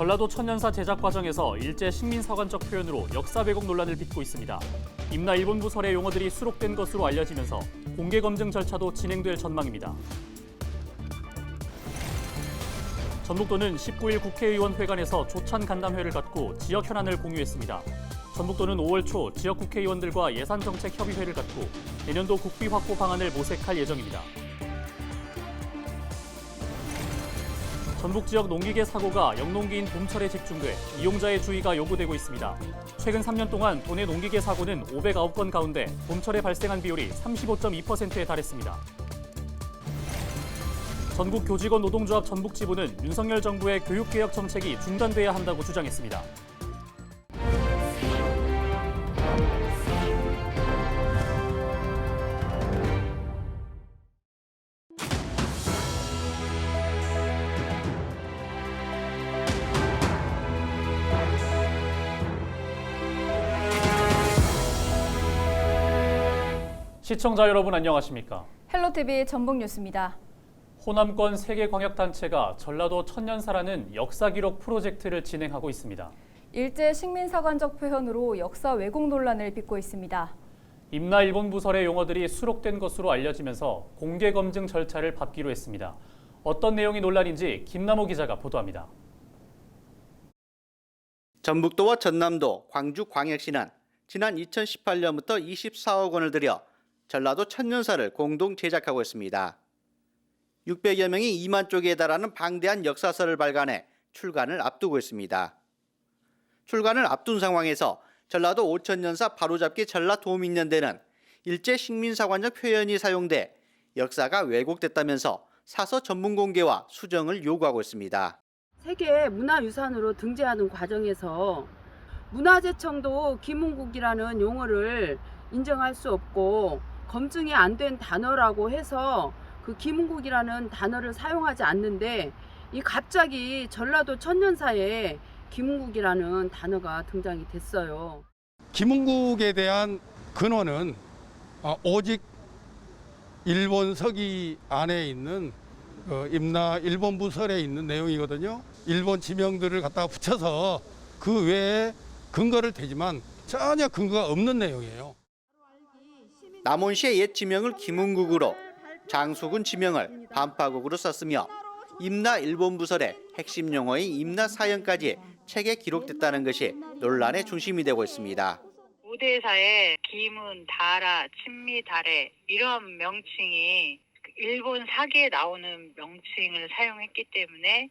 전라도 천년사 제작 과정에서 일제 식민사관적 표현으로 역사 왜곡 논란을 빚고 있습니다. 임나 일본 부설의 용어들이 수록된 것으로 알려지면서 공개 검증 절차도 진행될 전망입니다. 전북도는 19일 국회의원 회관에서 조찬 간담회를 갖고 지역 현안을 공유했습니다. 전북도는 5월 초 지역 국회의원들과 예산정책협의회를 갖고 내년도 국비 확보 방안을 모색할 예정입니다. 전북 지역 농기계 사고가 영농기인 봄철에 집중돼 이용자의 주의가 요구되고 있습니다. 최근 3년 동안 도내 농기계 사고는 509건 가운데 봄철에 발생한 비율이 35.2%에 달했습니다. 전국 교직원 노동조합 전북지부는 윤석열 정부의 교육개혁 정책이 중단돼야 한다고 주장했습니다. 시청자 여러분 안녕하십니까? 헬로TV 전북뉴스입니다. 호남권 세계광역단체가 전라도 천년사라는 역사기록 프로젝트를 진행하고 있습니다. 일제 식민사관적 표현으로 역사 왜곡 논란을 빚고 있습니다. 임나 일본 부설의 용어들이 수록된 것으로 알려지면서 공개 검증 절차를 밟기로 했습니다. 어떤 내용이 논란인지 김남호 기자가 보도합니다. 전북도와 전남도, 광주광역시는 지난 2018년부터 24억 원을 들여 전라도 천년사를 공동 제작하고 있습니다. 600여 명이 2만 쪽에 달하는 방대한 역사서를 발간해 출간을 앞두고 있습니다. 출간을 앞둔 상황에서 전라도 5000년사 바로잡기 전라도민연대는 일제 식민사관적 표현이 사용돼 역사가 왜곡됐다면서 사서 전문 공개와 수정을 요구하고 있습니다. 세계 문화유산으로 등재하는 과정에서 문화재청도 김은국이라는 용어를 인정할 수 없고 검증이 안 된 단어라고 해서 그 김은국이라는 단어를 사용하지 않는데 이 갑자기 전라도 천년사에 김은국이라는 단어가 등장이 됐어요. 김은국에 대한 근원은 오직 일본 서기 안에 있는 임나 일본 부설에 있는 내용이거든요. 일본 지명들을 갖다가 붙여서 그 외에 근거를 대지만 전혀 근거가 없는 내용이에요. 남원시의 옛 지명을 김은국으로, 장수군 지명을 반파국으로 썼으며 임나 일본 부설의 핵심 용어인 임나 사형까지 책에 기록됐다는 것이 논란의 중심이 되고 있습니다. 우대사에 김은, 다라, 친미, 다래 이런 명칭이 일본 사기에 나오는 명칭을 사용했기 때문에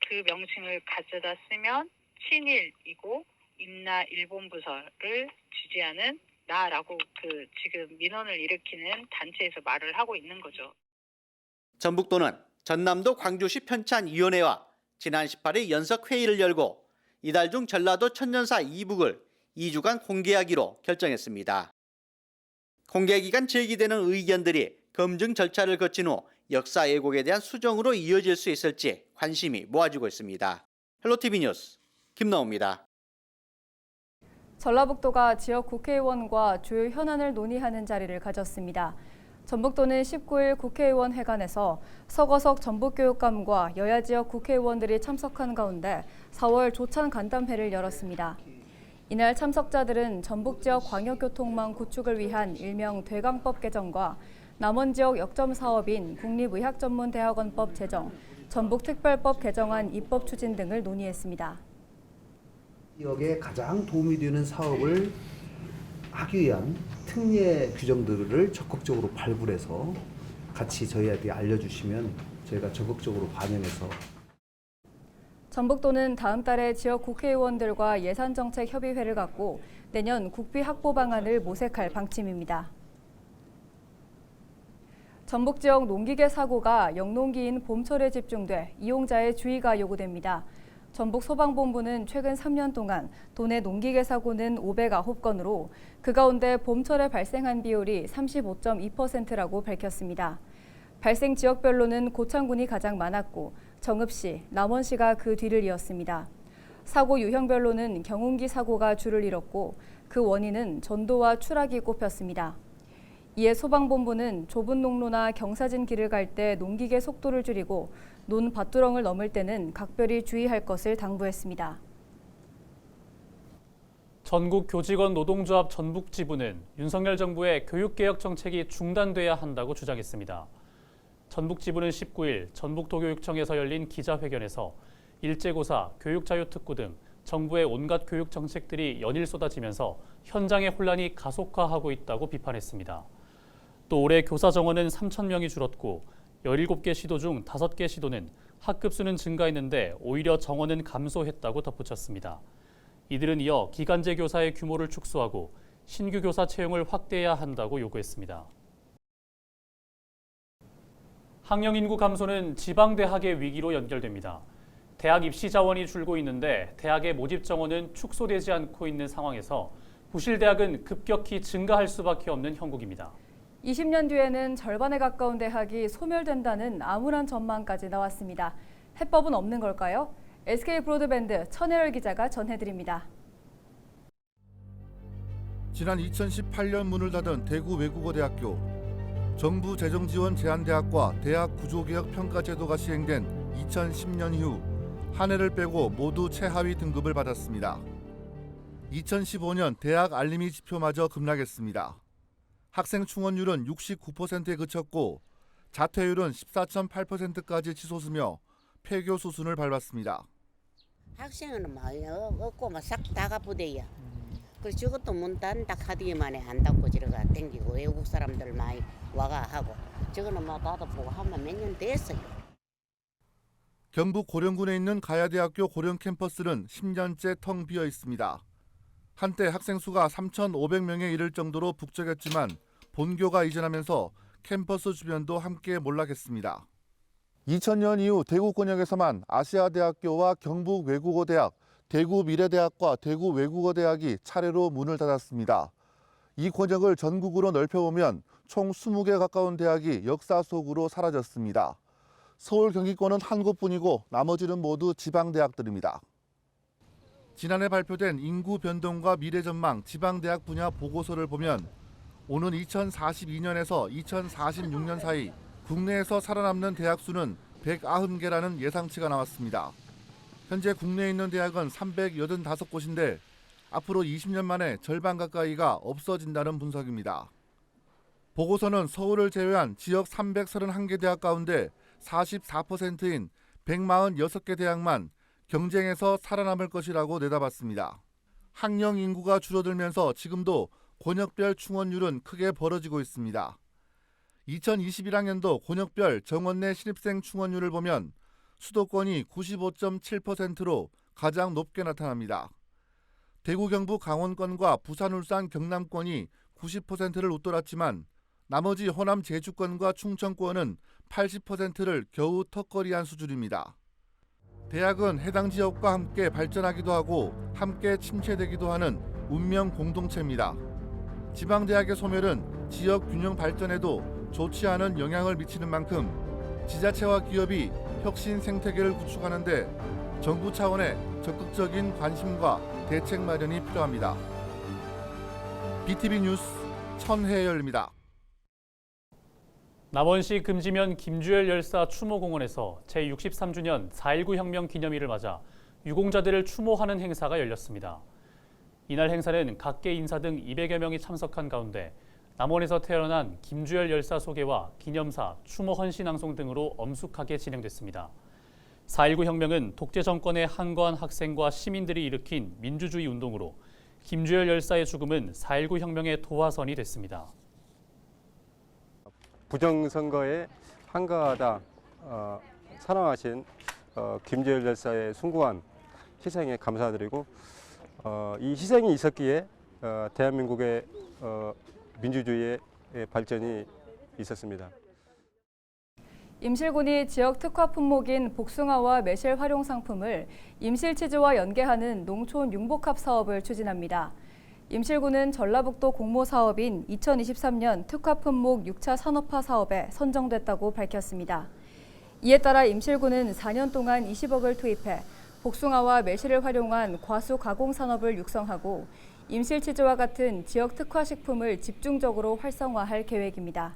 그 명칭을 가져다 쓰면 친일이고 임나 일본 부설을 지지하는 나라고 지금 민원을 일으키는 단체에서 말을 하고 있는 거죠. 전북도는 전남도 광주시 편찬위원회와 지난 18일 연석회의를 열고 이달 중 전라도 천년사 이북을 2주간 공개하기로 결정했습니다. 공개 기간 제기되는 의견들이 검증 절차를 거친 후 역사 왜곡에 대한 수정으로 이어질 수 있을지 관심이 모아지고 있습니다. 헬로TV 뉴스 김나호입니다. 전라북도가 지역 국회의원과 주요 현안을 논의하는 자리를 가졌습니다. 전북도는 19일 국회의원 회관에서 서거석 전북교육감과 여야 지역 국회의원들이 참석한 가운데 4월 조찬 간담회를 열었습니다. 이날 참석자들은 전북 지역 광역교통망 구축을 위한 일명 대강법 개정과 남원 지역 역점 사업인 국립의학전문대학원법 제정, 전북특별법 개정안 입법 추진 등을 논의했습니다. 지역에 가장 도움이 되는 사업을 하기 위한 특례 규정들을 적극적으로 발굴해서 같이 저희한테 알려주시면 저희가 적극적으로 반영해서. 전북도는 다음 달에 지역 국회의원들과 예산정책협의회를 갖고 내년 국비 확보 방안을 모색할 방침입니다. 전북 지역 농기계 사고가 영농기인 봄철에 집중돼 이용자의 주의가 요구됩니다. 전북 소방본부는 최근 3년 동안 도내 농기계 사고는 509건으로 그 가운데 봄철에 발생한 비율이 35.2%라고 밝혔습니다. 발생 지역별로는 고창군이 가장 많았고 정읍시, 남원시가 그 뒤를 이었습니다. 사고 유형별로는 경운기 사고가 줄을 이뤘고 그 원인은 전도와 추락이 꼽혔습니다. 이에 소방본부는 좁은 농로나 경사진 길을 갈 때 농기계 속도를 줄이고 논 밭두렁을 넘을 때는 각별히 주의할 것을 당부했습니다. 전국교직원 노동조합 전북지부는 윤석열 정부의 교육개혁 정책이 중단돼야 한다고 주장했습니다. 전북지부는 19일 전북도교육청에서 열린 기자회견에서 일제고사, 교육자유특구 등 정부의 온갖 교육 정책들이 연일 쏟아지면서 현장의 혼란이 가속화하고 있다고 비판했습니다. 또 올해 교사 정원은 3,000명이 줄었고 17개 시도 중 5개 시도는 학급 수는 증가했는데 오히려 정원은 감소했다고 덧붙였습니다. 이들은 이어 기간제 교사의 규모를 축소하고 신규 교사 채용을 확대해야 한다고 요구했습니다. 학령 인구 감소는 지방대학의 위기로 연결됩니다. 대학 입시 자원이 줄고 있는데 대학의 모집 정원은 축소되지 않고 있는 상황에서 부실대학은 급격히 증가할 수밖에 없는 형국입니다. 20년 뒤에는 절반에 가까운 대학이 소멸된다는 암울한 전망까지 나왔습니다. 해법은 없는 걸까요? SK브로드밴드 천혜열 기자가 전해드립니다. 지난 2018년 문을 닫은 대구 외국어대학교. 정부 재정지원 제한대학과 대학 구조개혁 평가제도가 시행된 2010년 이후 한 해를 빼고 모두 최하위 등급을 받았습니다. 2015년 대학 알림이 지표마저 급락했습니다. 학생 충원율은 69%에 그쳤고 자퇴율은 14.8%까지 치솟으며 폐교 수순을 밟았습니다. 학생은 없고 싹 다 갚으대요. 그래서 저것도 문 닫는다 카드만에 안 닫고 저러가 땡기고 외국 사람들 많이 와가 하고 저거는 나도 보고 하면 몇 년 됐어요. 경북 고령군에 있는 가야대학교 고령 캠퍼스는 10년째 텅 비어 있습니다. 한때 학생 수가 3,500명에 이를 정도로 북적였지만 본교가 이전하면서 캠퍼스 주변도 함께 몰락했습니다. 2000년 이후 대구권역에서만 아시아대학교와 경북외국어대학, 대구미래대학과 대구외국어대학이 차례로 문을 닫았습니다. 이 권역을 전국으로 넓혀보면 총 20개 가까운 대학이 역사 속으로 사라졌습니다. 서울 경기권은 한 곳뿐이고 나머지는 모두 지방대학들입니다. 지난해 발표된 인구 변동과 미래 전망 지방대학 분야 보고서를 보면 오는 2042년에서 2046년 사이 국내에서 살아남는 대학 수는 190개라는 예상치가 나왔습니다. 현재 국내에 있는 대학은 385곳인데 앞으로 20년 만에 절반 가까이가 없어진다는 분석입니다. 보고서는 서울을 제외한 지역 331개 대학 가운데 44%인 146개 대학만 경쟁에서 살아남을 것이라고 내다봤습니다. 학령 인구가 줄어들면서 지금도 권역별 충원율은 크게 벌어지고 있습니다. 2021학년도 권역별 정원 내 신입생 충원율을 보면 수도권이 95.7%로 가장 높게 나타납니다. 대구, 경북, 강원권과 부산, 울산, 경남권이 90%를 웃돌았지만 나머지 호남, 제주권과 충청권은 80%를 겨우 턱걸이한 수준입니다. 대학은 해당 지역과 함께 발전하기도 하고 함께 침체되기도 하는 운명 공동체입니다. 지방대학의 소멸은 지역 균형 발전에도 좋지 않은 영향을 미치는 만큼 지자체와 기업이 혁신 생태계를 구축하는 데 정부 차원의 적극적인 관심과 대책 마련이 필요합니다. BTV 뉴스 천혜열입니다. 남원시 금지면 김주열 열사 추모공원에서 제63주년 4.19 혁명 기념일을 맞아 유공자들을 추모하는 행사가 열렸습니다. 이날 행사는 각계 인사 등 200여 명이 참석한 가운데 남원에서 태어난 김주열 열사 소개와 기념사, 추모 헌신 낭송 등으로 엄숙하게 진행됐습니다. 4.19 혁명은 독재 정권의 항거한 학생과 시민들이 일으킨 민주주의 운동으로 김주열 열사의 죽음은 4.19 혁명의 도화선이 됐습니다. 부정선거에 한가하다 사망하신 김주열 열사의 숭고한 희생에 감사드리고 이 희생이 있었기에 대한민국의 민주주의의 발전이 있었습니다. 임실군이 지역 특화 품목인 복숭아와 매실 활용 상품을 임실치즈와 연계하는 농촌 융복합 사업을 추진합니다. 임실군은 전라북도 공모 사업인 2023년 특화 품목 6차 산업화 사업에 선정됐다고 밝혔습니다. 이에 따라 임실군은 4년 동안 20억을 투입해 복숭아와 매실을 활용한 과수 가공 산업을 육성하고 임실치즈와 같은 지역 특화 식품을 집중적으로 활성화할 계획입니다.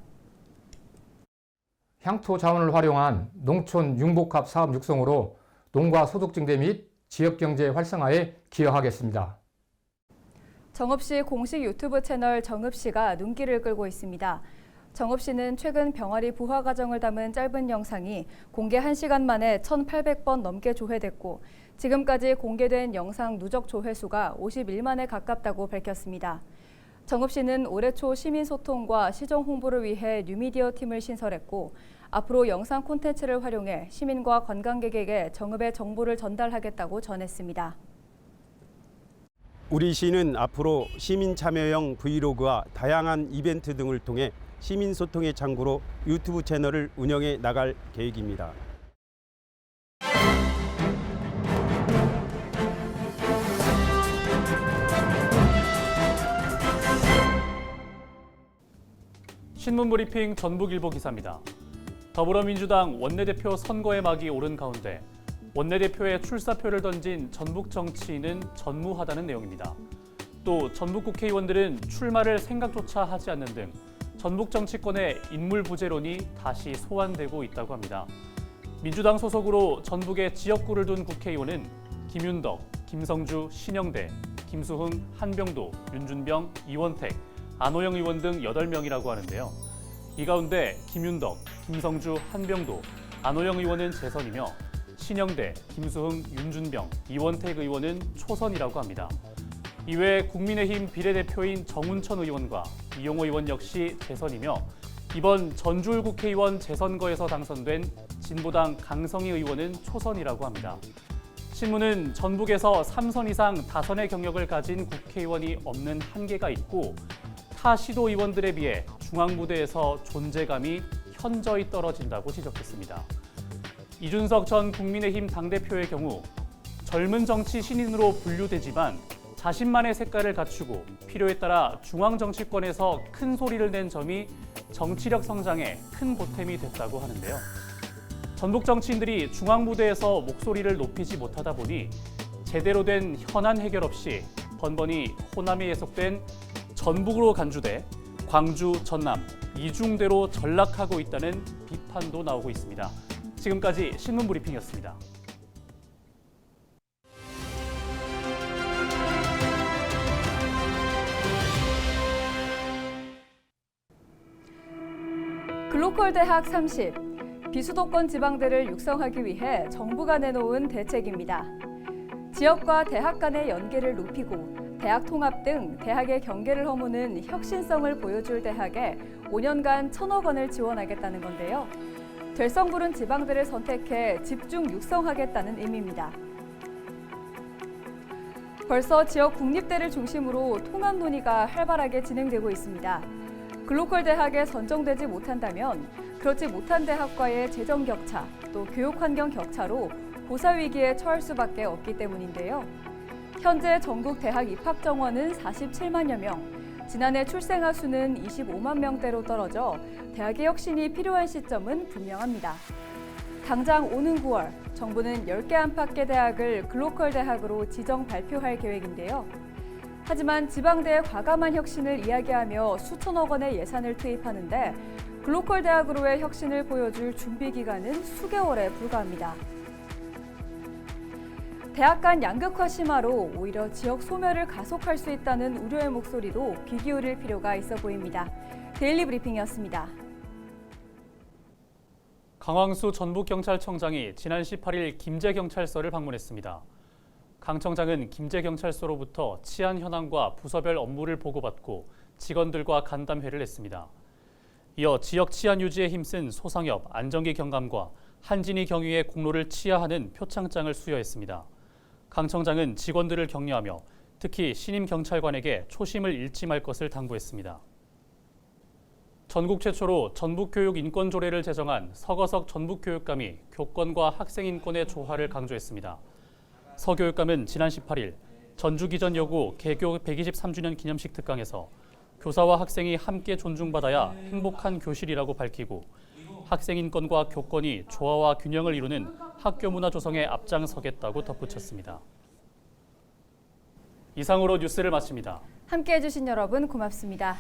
향토 자원을 활용한 농촌 융복합 사업 육성으로 농가 소득 증대 및 지역 경제 활성화에 기여하겠습니다. 정읍 씨 공식 유튜브 채널 정읍 씨가 눈길을 끌고 있습니다. 정읍 씨는 최근 병아리 부화 과정을 담은 짧은 영상이 공개 1시간 만에 1,800번 넘게 조회됐고 지금까지 공개된 영상 누적 조회수가 51만에 가깝다고 밝혔습니다. 정읍 씨는 올해 초 시민소통과 시정 홍보를 위해 뉴미디어 팀을 신설했고 앞으로 영상 콘텐츠를 활용해 시민과 관광객에게 정읍의 정보를 전달하겠다고 전했습니다. 우리 시는 앞으로 시민 참여형 브이로그와 다양한 이벤트 등을 통해 시민 소통의 창구로 유튜브 채널을 운영해 나갈 계획입니다. 신문브리핑 전북일보 기사입니다. 더불어민주당 원내대표 선거의 막이 오른 가운데 원내대표의 출사표를 던진 전북 정치인은 전무하다는 내용입니다. 또 전북 국회의원들은 출마를 생각조차 하지 않는 등 전북 정치권의 인물 부재론이 다시 소환되고 있다고 합니다. 민주당 소속으로 전북에 지역구를 둔 국회의원은 김윤덕, 김성주, 신영대, 김수흥, 한병도, 윤준병, 이원택, 안호영 의원 등 8명이라고 하는데요. 이 가운데 김윤덕, 김성주, 한병도, 안호영 의원은 재선이며 신영대, 김수흥, 윤준병, 이원택 의원은 초선이라고 합니다. 이외에 국민의힘 비례대표인 정운천 의원과 이용호 의원 역시 재선이며 이번 전주울 국회의원 재선거에서 당선된 진보당 강성희 의원은 초선이라고 합니다. 신문은 전북에서 3선 이상 다선의 경력을 가진 국회의원이 없는 한계가 있고 타 시도의원들에 비해 중앙부대에서 존재감이 현저히 떨어진다고 지적했습니다. 이준석 전 국민의힘 당대표의 경우 젊은 정치 신인으로 분류되지만 자신만의 색깔을 갖추고 필요에 따라 중앙 정치권에서 큰 소리를 낸 점이 정치력 성장에 큰 보탬이 됐다고 하는데요. 전북 정치인들이 중앙부대에서 목소리를 높이지 못하다 보니 제대로 된 현안 해결 없이 번번이 호남에 예속된 전북으로 간주돼 광주, 전남, 이중대로 전락하고 있다는 비판도 나오고 있습니다. 지금까지 신문브리핑이었습니다. 글로컬 대학 30, 비수도권 지방대를 육성하기 위해 정부가 내놓은 대책입니다. 지역과 대학 간의 연계를 높이고 대학 통합 등 대학의 경계를 허무는 혁신성을 보여줄 대학에 5년간 1,000억 원을 지원하겠다는 건데요. 될성부른 지방대를 선택해 집중 육성하겠다는 의미입니다. 벌써 지역 국립대를 중심으로 통합 논의가 활발하게 진행되고 있습니다. 글로컬 대학에 선정되지 못한다면 그렇지 못한 대학과의 재정 격차, 또 교육 환경 격차로 고사 위기에 처할 수밖에 없기 때문인데요. 현재 전국 대학 입학 정원은 47만여 명, 지난해 출생아 수는 25만 명대로 떨어져 대학의 혁신이 필요한 시점은 분명합니다. 당장 오는 9월, 정부는 10개 안팎의 대학을 글로컬 대학으로 지정 발표할 계획인데요. 하지만 지방대의 과감한 혁신을 이야기하며 수천억 원의 예산을 투입하는데 글로컬 대학으로의 혁신을 보여줄 준비 기간은 수개월에 불과합니다. 대학 간 양극화 심화로 오히려 지역 소멸을 가속할 수 있다는 우려의 목소리도 귀 기울일 필요가 있어 보입니다. 데일리 브리핑이었습니다. 강황수 전북경찰청장이 지난 18일 김제경찰서를 방문했습니다. 강 청장은 김제경찰서로부터 치안 현황과 부서별 업무를 보고받고 직원들과 간담회를 했습니다. 이어 지역 치안 유지에 힘쓴 소상협, 안정기 경감과 한진희 경위의 공로를 치하하는 표창장을 수여했습니다. 강 청장은 직원들을 격려하며 특히 신임 경찰관에게 초심을 잃지 말 것을 당부했습니다. 전국 최초로 전북교육인권조례를 제정한 서거석 전북교육감이 교권과 학생인권의 조화를 강조했습니다. 서 교육감은 지난 18일 전주기전여고 개교 123주년 기념식 특강에서 교사와 학생이 함께 존중받아야 행복한 교실이라고 밝히고 학생인권과 교권이 조화와 균형을 이루는 학교 문화 조성에 앞장서겠다고 덧붙였습니다. 이상으로 뉴스를 마칩니다. 함께해 주신 여러분 고맙습니다.